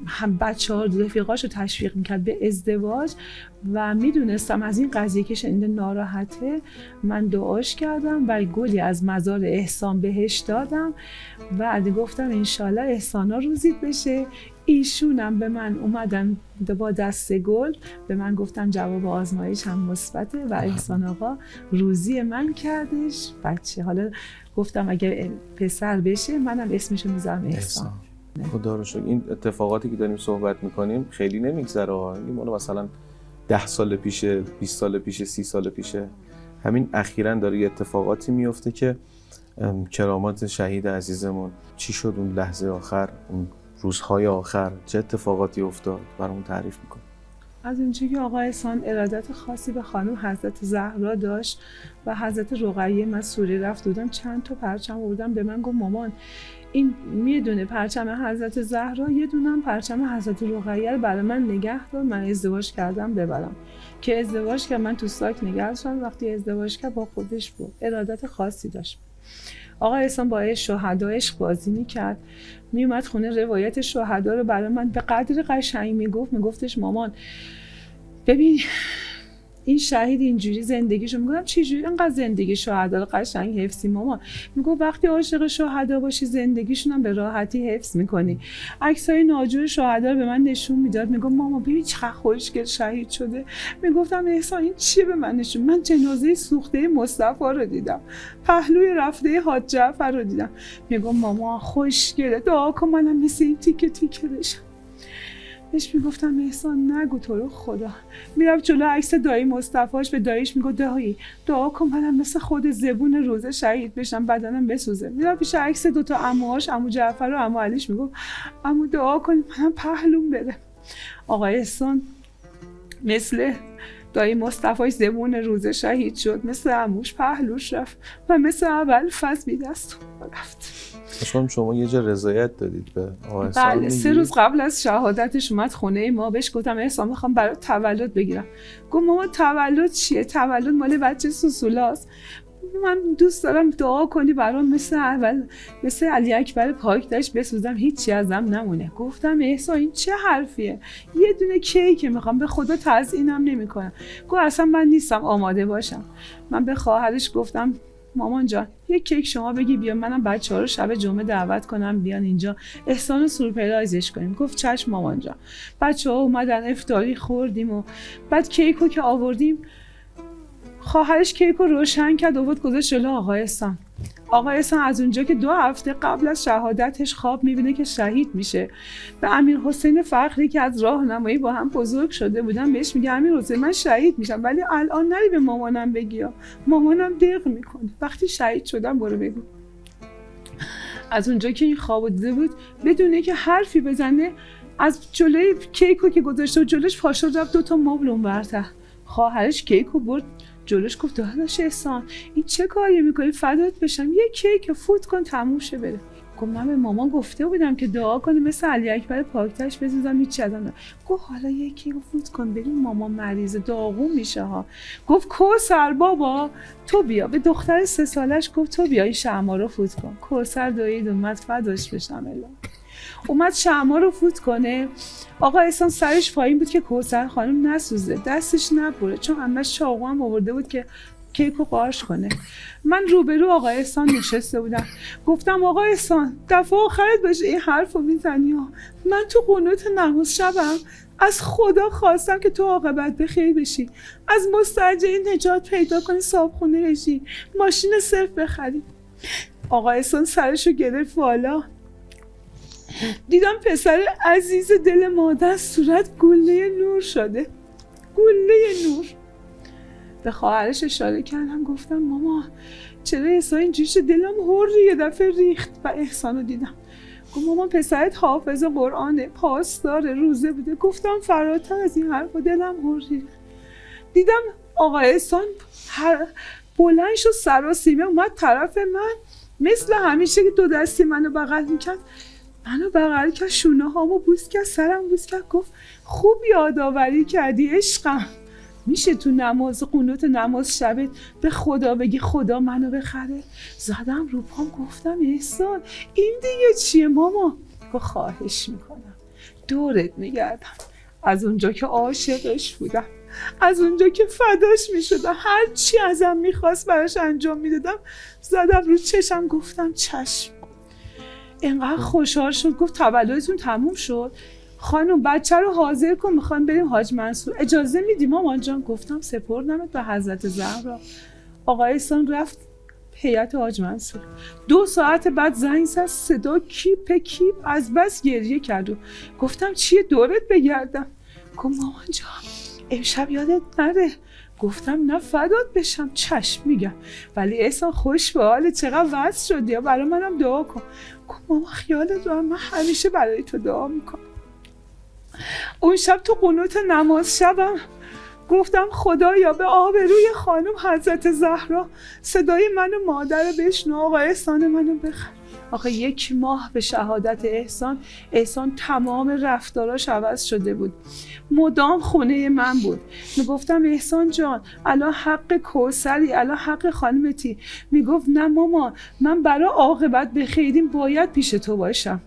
Speaker 6: هم بچه‌ها رفیقاشو تشویق میکرد به ازدواج و میدونستم از این قضیه که شنیده ناراحته، من دعاش کردم و گلی از مزار احسان بهش دادم و گفتم انشالله احسانا روزیت بشه. ایشونم به من اومدن با دست گل به من گفتن جواب آزمایش هم مثبته و احسان آقا روزی من کردش بچه. حالا گفتم اگر پسر بشه منم اسمشو میذارم احسان.
Speaker 2: خدا رو شکر. این اتفاقاتی که داریم صحبت میکنیم خیلی نمیگذره. این مال مثلا 10 سال پیشه، 20 سال پیشه، 30 سال پیشه. همین اخیراً داره یه اتفاقاتی میفته که کرامات شهید عزیزمون چی شد اون لحظه آخر، اون روزهای آخر چه اتفاقاتی افتاد برامون تعریف میکنه.
Speaker 6: از اونجایی که آقای احسان ارادت خاصی به خانم حضرت زهرا داشت و حضرت رقیه، من سوری رفت بودم چند تا پرچم بردم، به من گفت مامان این میدونه پرچم حضرت زهرا، یه دونم پرچم حضرت رقیه رو برای من نگه دار، من ازدواج کردم ببرم. که ازدواج کرد، من تو ساک نگه داشتم. وقتی ازدواج کرد با خودش بود، ارادت خاصی داشت. آقای احسان با شهدا عشق بازی میکرد، میومد خونه روایت شهدا رو برای من به قدر قشنگ میگفتش مامان ببین این شهید اینجوری زندگیشو. میگم چه جوری انقدر زندگی شهدا رو قشنگ حفظی مامان؟ میگه وقتی عاشق شهدا باشی زندگیشون هم به راحتی حفظ میکنی. عکسای ناجور شهدا رو به من نشون میداد، میگم ماما ببین چقدر خوشگل شهید شده. میگفتم احسان این چیه به من نشون؟ من جنازه سوخته مصطفی رو دیدم، پهلوی رفته حاج جعفر رو دیدم. میگم ماما خوشگله، دعا کن منم مثل این تیکه تیکه بشم. بهش میگفتم احسان نگو تو رو خدا. میرفت جلو عکس دایی مصطفاش، به داییش میگفت دایی دعا کن منم مثل خود زبون روزه شهید بشم، بدنم بسوزه. میرفت پیش عکس دوتا عموهاش، عمو جعفر و عمو علیش، میگفت عمو دعا کن منم پهلوم بره. آقای احسان مثل دایی مصطفاش زبون روزه شهید شد، مثل عموش پهلوش رفت و مثل اول فصل بی دست رفت.
Speaker 2: شما یه جا رضایت دادید به آقای احسان؟
Speaker 6: بله، 3 روز قبل از شهادتش اومد خونه ما. بهش گفتم احسان میخوام برای تولد بگیرم. گفت ماما تولد چیه؟ تولد مال بچه سوسولاست.
Speaker 1: من دوست دارم دعا کنی برام مثل علی اکبر پاکداش بسوزم هیچی ازم نمونه. گفتم احسان این چه حرفیه؟ یه دونه کیک میخوام، به خدا تزیینم نمیکنم. گفت اصلا من نیستم آماده باشم. من به خواهرش گفتم مامان جان یک کیک شما بگی بیا، منم بچه‌ها رو شب جمعه دعوت کنم بیان اینجا احسان رو سورپرایزش کنیم. گفت چشم مامان جان. بچه‌ها اومدن افطاری خوردیم و بعد کیک رو که آوردیم خواهرش کیک رو روشن کرد و گذاشت جلو آقا احسان. آقا احسان از اونجا که 2 هفته قبل از شهادتش خواب میبینه که شهید میشه، به امیر حسین فخری که از راهنمایی با هم بزرگ شده بودن بهش میگه امیر حسین من شهید میشم ولی الان نری به مامانم بگی، مامانم دق میکنه، وقتی شهید شدم برو بگو. از اونجا که این خوابو دیده بود بدونه که حرفی بزنه، از جلوی کیکو که گذاشته و جلوش پاشو رفت 2 تا مبل اونورتر. خواهرش کیکو برد جلوش گفت داداش احسان این چه کاری میکنی؟ فدات بشم یه کیک فوت کن تموم شه بره. گفت من به مامان گفته بودم که دعا کنی مثل علی اکبر پاکداش بسوزم هیچ ازم. گفت حالا یه کیک فوت کن ببین مامان مریضه داغون میشه ها. گفت کوثر بابا تو بیا، به دختر 3 سالش گفت تو بیا این شمع رو فوت کن. کوثر دوید اومد فداش بشم الا اومد شمع رو فوت کنه. آقا احسان سرش پایین بود که کوثر خانم نسوزه، دستش نبره، چون همش چاقو هم آورده بود که کیکو قارش کنه. من روبرو آقا احسان نشسته بودم. گفتم آقا احسان دفعه آخرت باشه این حرفو میزنی ها. من تو قنوت نماز شبم از خدا خواستم که تو عاقبت بخیر بشی، از مستاجری نجات پیدا کنی، صابخونه بشی، ماشین صرف بخری. آقا احسان سرشو گرفت بالا. دیدم پسر عزیز دل مادر صورت گله نور شده، گله نور. به خواهرش اشاره کردم گفتم ماما چرا احسان اینجوری شد؟ دلم هوری یه دفعه ریخت و احسان رو دیدم. گفت مامان پسرت حافظ قرآنه، پاسدار، روزه بوده. گفتم فراتر از این حرف دلم هوری. دیدم آقا احسان بلند شد سراسیمه اومد طرف من، مثل همیشه که 2 دستی منو بغل میکرد، منو بغل کرد، شونه هامو بوس کرد، سرم بوس کرد، گفت خوب یادآوری کردی عشقم. میشه تو نماز قنوت نماز شبت به خدا بگی خدا منو بخره؟ زدم رو پام گفتم احسان این دیگه چیه ماما؟ گفت خواهش میکنم دورت میگردم. از اونجا که عاشقش بودم، از اونجا که فداش میشدم، هر چی ازم میخواست براش انجام میدادم. زدم رو چشم گفتم چشم. اینقدر خوشحال شد. گفت تولدتون تموم شد خانم، بچه رو حاضر کن میخوام بریم حاج منصور، اجازه میدی مامان جان؟ گفتم سپردمت به حضرت زهرا. آقا احسان رفت هیئت حاج منصور. 2 ساعت بعد زنگ زد، صدا کیپ کیپ، از بس گریه کرد و گفتم چیه دورت بگردم؟ گفت مامان جان امشب یادت نره. گفتم نه فدات بشم چشم میگم، ولی احسان خوش به حالت، چقدر وصل شدی، برای منم دعا کن. گفت ماما خیالت راحت، من همیشه برای تو دعا میکنم. اون شب تو قنوت نماز شبم گفتم خدایا به آبروی خانم حضرت زهرا صدای من و مادر بشنو، آقا احسان منو بخر. آخه 1 ماه به شهادت احسان تمام رفتاراش عوض شده بود. مدام خونه من بود. میگفتم احسان جان الان حق کوثری، الان حق خانمتی. میگفت نه ماما من برای عاقبت بخیریم باید پیش تو باشم.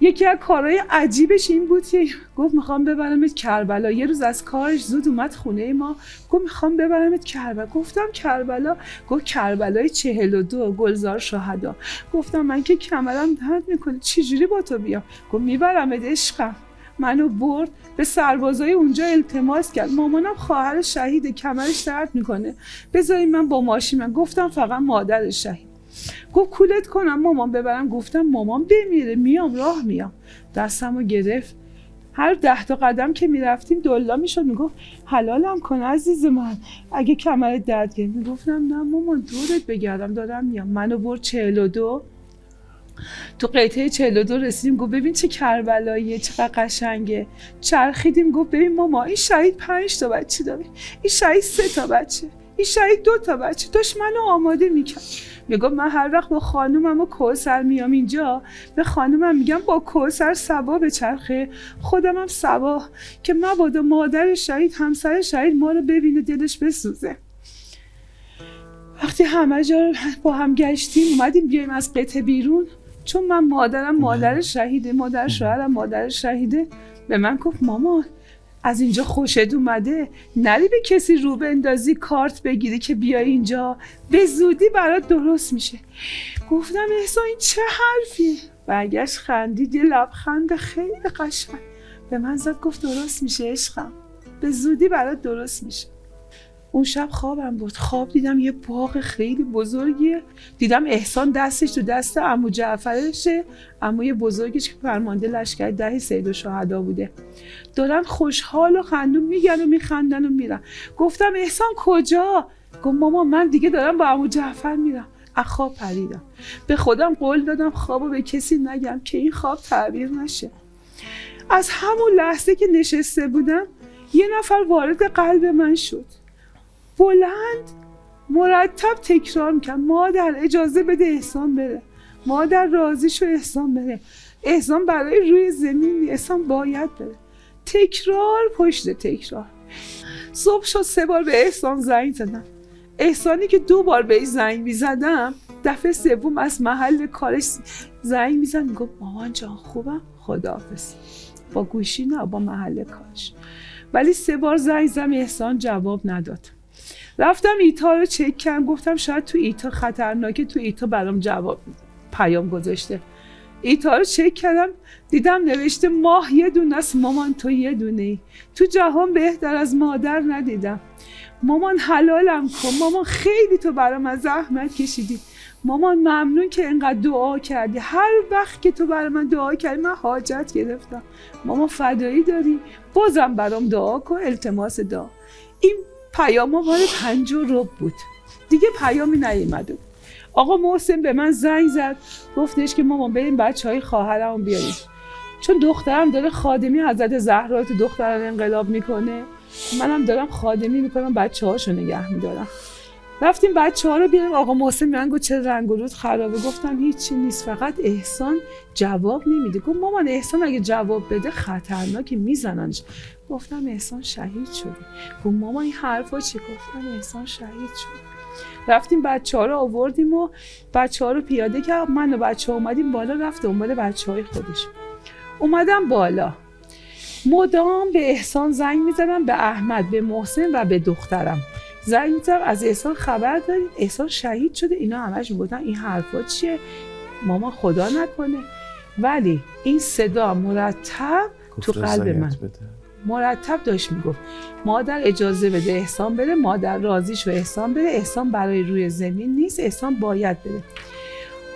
Speaker 1: یکی از کارهای عجیبش این بود که گفت میخوام ببرمت کربلا. یه روز از کارش زود اومد خونه ما، گفت میخوام ببرمت کربلا. گفتم کربلا؟ گفت کربلای 42 گلزار شهدا. گفتم من که کمرم درد میکنه چجوری با تو بیام؟ گفت میبرمت عشقم. منو برد به سربازای اونجا التماس کرد، مامانم خواهر شهید کمرش درد میکنه بذارین من با ماشینم. گفتم فقط مادر شهید. گفت کولت کنم مامان ببرم؟ گفتم مامان بمیره میام راه میام. دستمو گرفت، هر 10 تا قدم که میرفتیم دلا میشد، میگفت حلالم کن عزیز من اگه کمرت درد گرفت. میگفتم نه مامان دورت بگردم دارم میام. منو برد 42. تو قیطه 42 رسیدیم، گفت ببین چه کربلاییه چقدر قشنگه. چرخیدیم، گفت ببین ماما این شهید 5 تا بچه داره، این شهید 3 تا بچه، این شهید 2 تا بچه. داشت منو آماده میکرد. میگفت من هر وقت با خانومم و کوثر میام اینجا به خانومم میگم با کوثر صبا به چرخه، خودمم صبا، که مبادا مادر شهید همسر شهید ما رو ببینه دلش بسوزه. وقتی همه جا رو با هم گشتیم اومدیم بیایم از قطعه بیرون، چون من مادرم مادر شهیده، مادر شوهرم مادر شهیده، به من گفت مامان از اینجا خوشت اومده، نری به کسی رو بندازی کارت بگیری که بیای اینجا، به زودی برات درست میشه. گفتم احسان این چه حرفی؟ برگشت خندید، یه لبخند خیلی قشنگ به من زد، گفت درست میشه عشقم، به زودی برات درست میشه. اون شب خوابم بود، خواب دیدم یه باغ خیلی بزرگیه، دیدم احسان دستش تو دست عمو جعفرشه، عموی بزرگش که فرمانده لشکر 10 سید الشهدا بوده، دارن خوشحال و خندون میگن و میخندن و میرن. گفتم احسان کجا؟ گفت ماما من دیگه دارم با عمو جعفر میرم. از خواب پریدم، به خودم قول دادم خوابو به کسی نگم که این خواب تعبیر نشه. از همون لحظه که نشسته بودم یه نفر وارد قلب من شد، بلند مرتب تکرار میکرد مادر اجازه بده احسان بره، مادر راضی شو احسان بره، احسان برای روی زمین، احسان باید بره. تکرار پشت تکرار. صبح شد 3 بار به احسان زنگ زدم. احسانی که 2 بار بهش زنگ میزدم، دفعه 3 از محل کارش زنگ میزد، میگفت مامان جان خوبم خداحافظ، با گوشی نه با محل کارش. ولی 3 بار زنگ زدم احسان جواب نداد. رفتم ایتا رو چک کردم، گفتم شاید تو ایتا خطرناکه، تو ایتا برام جواب پیام گذاشته. ایتا رو چک کردم دیدم نوشته ماه یه دونه است، مامان تو یه دونه ای، تو جهان بهتر از مادر ندیدم، مامان حلالم کن، مامان خیلی تو برام از زحمت کشیدی، مامان ممنون که اینقدر دعا کردی، هر وقت که تو برای من دعا کردی من حاجت گرفتم، مامان فدایی داری، بازم برام دعا کن، التماس دعا. این پیاما مال 5 بود، دیگه پیامی نیومد. آقا محسن به من زنگ زد، گفتش که مامان بریم بچهای خواهرمو بیاریم، چون دخترم داره خادمی حضرت زهرا تو دختران انقلاب میکنه، منم دارم خادمی میکنم، بچه‌هاشو نگه میدارم. رفتیم بچه‌ها رو بیاریم. آقا محسن من گفت چرا رنگ و رود خرابه؟ گفتم هیچی نیست، فقط احسان جواب نمیده. گفت مامان احسان اگه جواب بده خطرناکه میزننش. گفتم احسان شهید شده. گفت مامان این حرفا چی؟ گفتم احسان شهید شده. رفتیم بچه‌ها رو آوردیم و بچه‌ها رو پیاده کرد، من و بچه‌ها اومدیم بالا، رفت دنبال بچه‌های خودش. اومدم بالا، مدام به احسان زنگ می‌زدم، به احمد، به محسن و به دخترم زنگ می‌زدم، از احسان خبر دارید؟ احسان شهید شده. اینا همش میگفتن این حرفا چیه؟ ماما خدا نکنه. ولی این صدا مرتب تو قلب من مرتب داشت میگفت مادر اجازه بده احسان بره، مادر راضی شو احسان بره، احسان برای روی زمین نیست، احسان باید بره.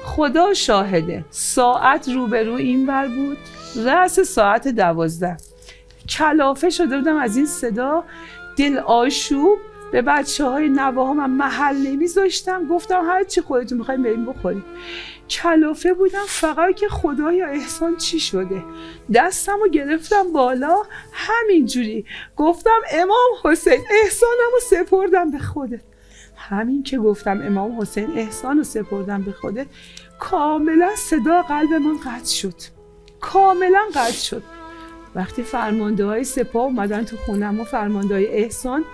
Speaker 1: خدا شاهده، ساعت روبرو این ور بود، رأس ساعت 12. کلافه شده بودم از این صدا، دل آشوب. به بچه‌های نواها من محل نمیذاشتم، گفتم هر چی خودتون می‌خواید بریم بخوریم. کلافه بودم فقط که خدایا احسان چی شده. دستمو گرفتم بالا همینجوری گفتم امام حسین احسانمو سپردم به خودت. همین که گفتم امام حسین احسانو سپردم به خودت، کاملا صدا قلب من قطع شد، کاملا قطع شد. وقتی فرمانده های سپاه اومدن تو خونم و فرمانده های احسان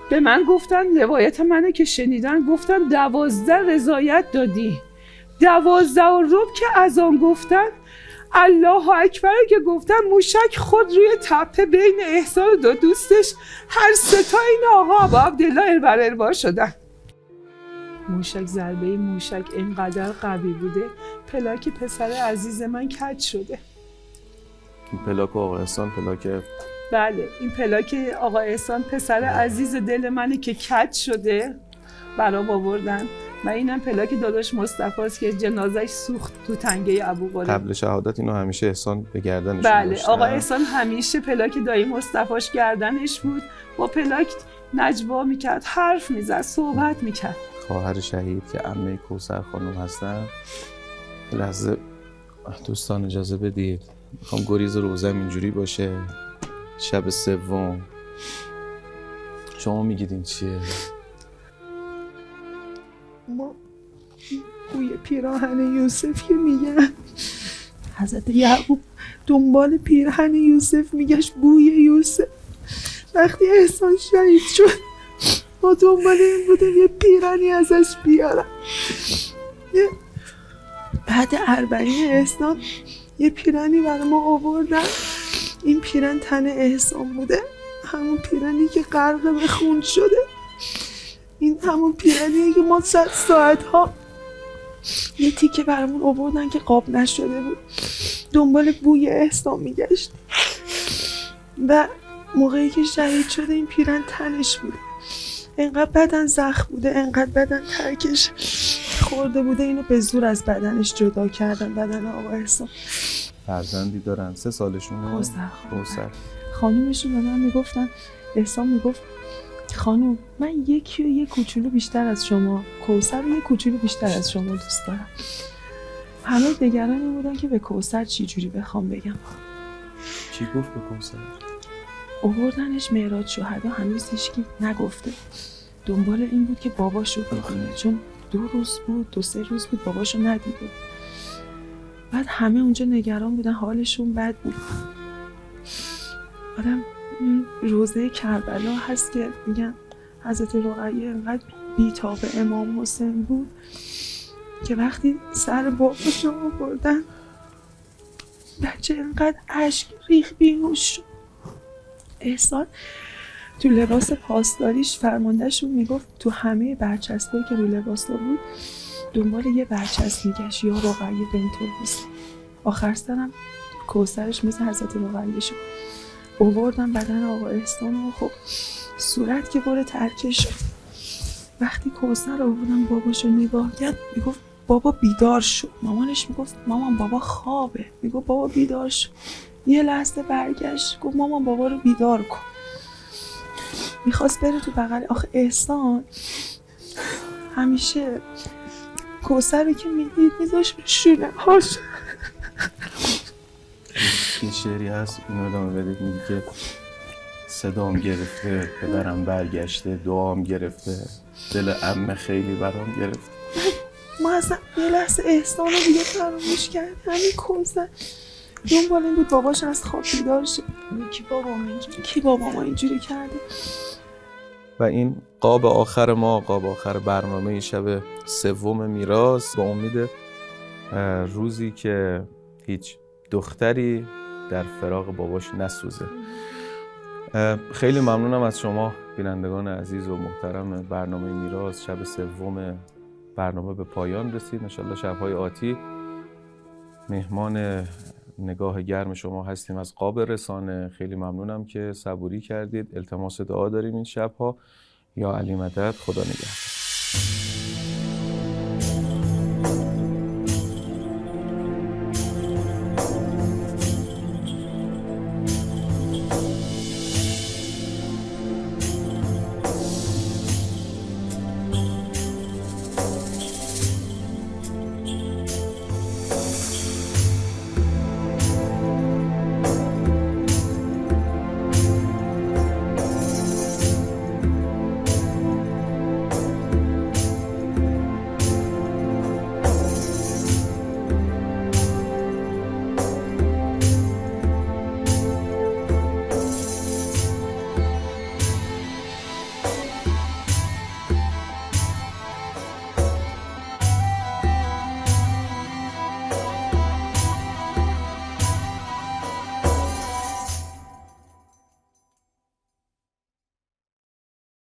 Speaker 1: به من گفتن، روایت منو که شنیدن، گفتن 12 رضایت دادی، 12 که از آن گفتن الله اکبر که گفتن موشک خود روی تپه بین احسان و 2 دوستش هر 3 این آقا با عبدالله اربار شدن. موشک ضربه موشک اینقدر قوی بوده پلاک پسر عزیز من کج شده.
Speaker 2: این پلاک آقا احسان پلاک؟
Speaker 1: بله این پلاک آقا احسان پسر عزیز دل منه که کج شده، برام آوردن. و اینم پلاک داداش مصطفی است که جنازش سوخت تو تنگه ابوقره.
Speaker 2: قبل شهادت اینو همیشه احسان به گردنش
Speaker 1: بله
Speaker 2: داشته.
Speaker 1: آقا احسان همیشه پلاک دایی مصطفیش گردنش بود، با پلاک نجوا میکرد، حرف میزد، صحبت میکرد.
Speaker 2: خواهر شهید که عمه کوثر خانم هستن. لحظه دوستان اجازه بدید، میخوام گریز روزم اینجوری باشه. شب 3 شما میگید این چیه؟
Speaker 1: ما بوی پیراهن یوسف که میگن حضرت یعقوب دنبال پیراهن یوسف میگشت، بوی یوسف. وقتی احسان شهید شد ما دنبال این بودیم یه پیرنی ازش بیارم. بعد 40 احسان یه پیرنی برای ما آوردن. این پیرن تن احسان بوده، همون پیرنی که غرق به خون شده. این همون پیرنیه که ما ساعتها یه تیکه برامون آوردن که قاب نشده بود، دنبال بوی احسان میگشت. و موقعی که شهید شده این پیرن تنش بوده، انقدر بدن زخم بوده، انقدر بدن ترکش خورده بوده، اینو به زور از بدنش جدا کردن، بدن آقا احسان.
Speaker 2: فرزندی دارن 3 سالشونه؟
Speaker 6: کوثر. خانومشون به من میگفتن، احسان میگفت خانوم من یه کوچولو بیشتر از شما، کوثر رو یه کوچولو بیشتر از شما دوست دارم. همه نگران این بودن که به کوثر چی جوری بخوام بگم.
Speaker 2: چی گفت به کوثر؟
Speaker 6: آوردنش معراج شهدا، هنوز هیچکی نگفته. دنبال این بود که باباشو ببینه، چون 2 روز بود 2-3 روز بود باباشو ندیده. بعد همه اونجا نگران بودن، حالشون بد بود. آدم این روزه کربلا هست که میگن حضرت رقیه انقدر بی‌تاب امام حسین بود که وقتی سر باباشو آوردن بچه انقدر اشک ریخت بیهوش شد. احسان تو لباس پاسداریش فرماندهشون میگفت تو همه برچسبایی که روی لباسا بود دنبال یه برچسب میگشت، یا رقیه بنت الحسین. آخر سرم کوثرش مثل حضرت رقیه شد. آوردن بدن آقا احسان و خب صورت که بره ترکه شد. وقتی کوثر آوردن باباشو نگاه کرد میگفت بابا بیدار شد. مامانش میگفت مامان بابا خوابه. میگفت بابا بیدار شد. یه لحظه برگشت گفت مامان بابا رو بیدار کن. میخواست بره تو بغل. آخه احسان همیشه کوثر که میدید میذاشت به شونه هاش.
Speaker 2: این شعری هست، اینو ادامه بدید، میگه که صدام گرفته، پدرم برگشته، دعام گرفته، دل عمه خیلی برام گرفته.
Speaker 1: ما اصلا یه لحظه احسان رو دیگه فراموش کرد. همین کوثر دنبال این بود باباش از خواب بیدار شد. کی بابا ما اینجوری کرده.
Speaker 2: و این قاب آخر ما، قاب آخر برنامه شب 3 میراث، با امید روزی که هیچ دختری در فراق باباش نسوزه. خیلی ممنونم از شما بینندگان عزیز و محترم برنامه میراث. شب 3 برنامه به پایان رسید. انشالله شب‌های آتی مهمان نگاه گرم شما هستیم از قاب رسانه. خیلی ممنونم که صبوری کردید. التماس دعا داریم این شب‌ها. یا علی مدد، خدا نگهدار.